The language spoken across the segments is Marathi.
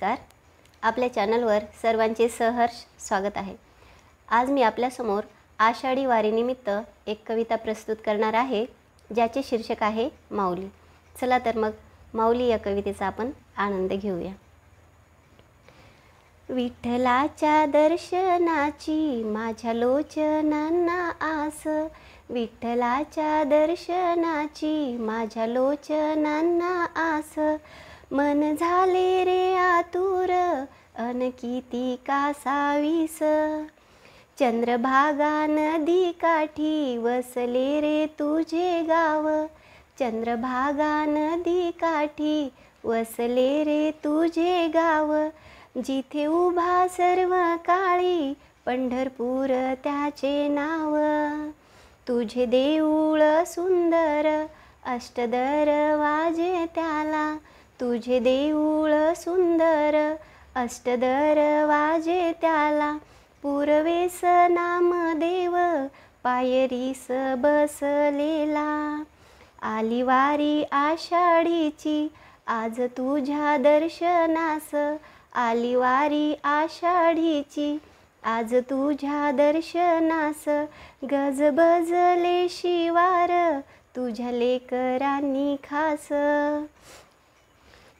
नमस्कार. आपल्या चॅनलवर सर्वांचे सहर्ष स्वागत आहे. आज मी आपल्यासमोर आषाढी वारीनिमित्त एक कविता प्रस्तुत करणार आहे, ज्याचे शीर्षक आहे माऊली. चला तर मग माऊली या कवितेचा आपण आनंद घेऊया. विठ्ठलाच्या दर्शनाची माझ्या लोचनांना आस, विठ्ठलाच्या दर्शनाची माझ्या लोचनांना आस. मन झाले रे आतुर अन किती कासावीस, चंद्रभागा नदी काठी वसले रे तुझे गाव, चंद्रभागा नदी काठी वसले रे तुझे गाव. जिथे उभा सर्व काळी पंढरपूर त्याचे नाव, तुझे देऊळ सुंदर अष्टदर वाजे त्याला, तुझे देऊळ सुंदर अष्टदर वाजे त्याला. पूर्वेस नामदेव पायरीस बसलेला, आली वारी आषाढीची आज तुझ्या दर्शनास, आली वारी आषाढीची आज तुझ्या दर्शनास. गजबजले शिवार तुझ्या लेकरांनी खास,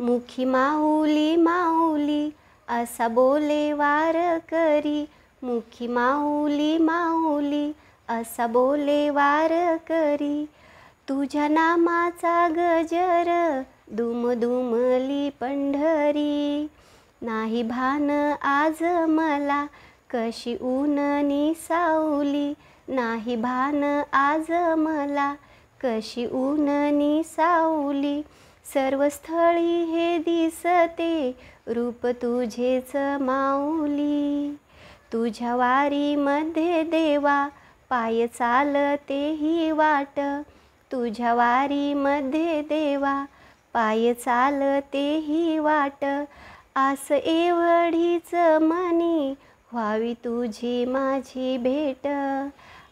मुखी माऊली माऊली असा बोले वारकरी, मुखी माऊली माऊली असा बोले वारकरी. तुझ्या नामाचा गजर दुमदुमली पंढरी, नाही भान आज मला कशी ऊननी सावली, नाही भान आज मला कशी ऊननी सावली. सर्व स्थळी हे दिसते रूप तुझेच माऊली, तुझ्या वारीमध्ये देवा पाय चालतेही वाट, तुझ्या वारीमध्ये देवा पाय चालतेही वाट. आस एवढीच मनी व्हावी तुझी माझी भेट,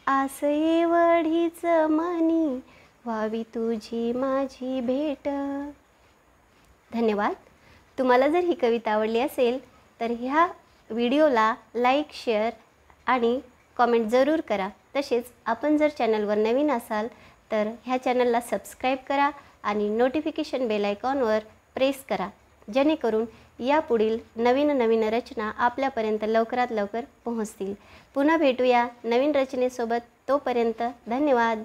आस एवढीच मनी व्हावी तुझी माझी भेट. धन्यवाद. तुम्हाला जर ही कविता आवडली असेल तर ह्या व्हिडिओला लाईक, शेअर आणि कमेंट जरूर करा. तसेच आपण जर चॅनलवर नवीन असाल तर ह्या चॅनलला सबस्क्राईब करा आणि नोटिफिकेशन बेल आयकॉनवर प्रेस करा, जेणेकरून यापुढील नवीन रचना आपल्यापर्यंत लवकरात लवकर पोहोचतील. पुन्हा भेटूया नवीन रचनेसोबत. तोपर्यंत धन्यवाद.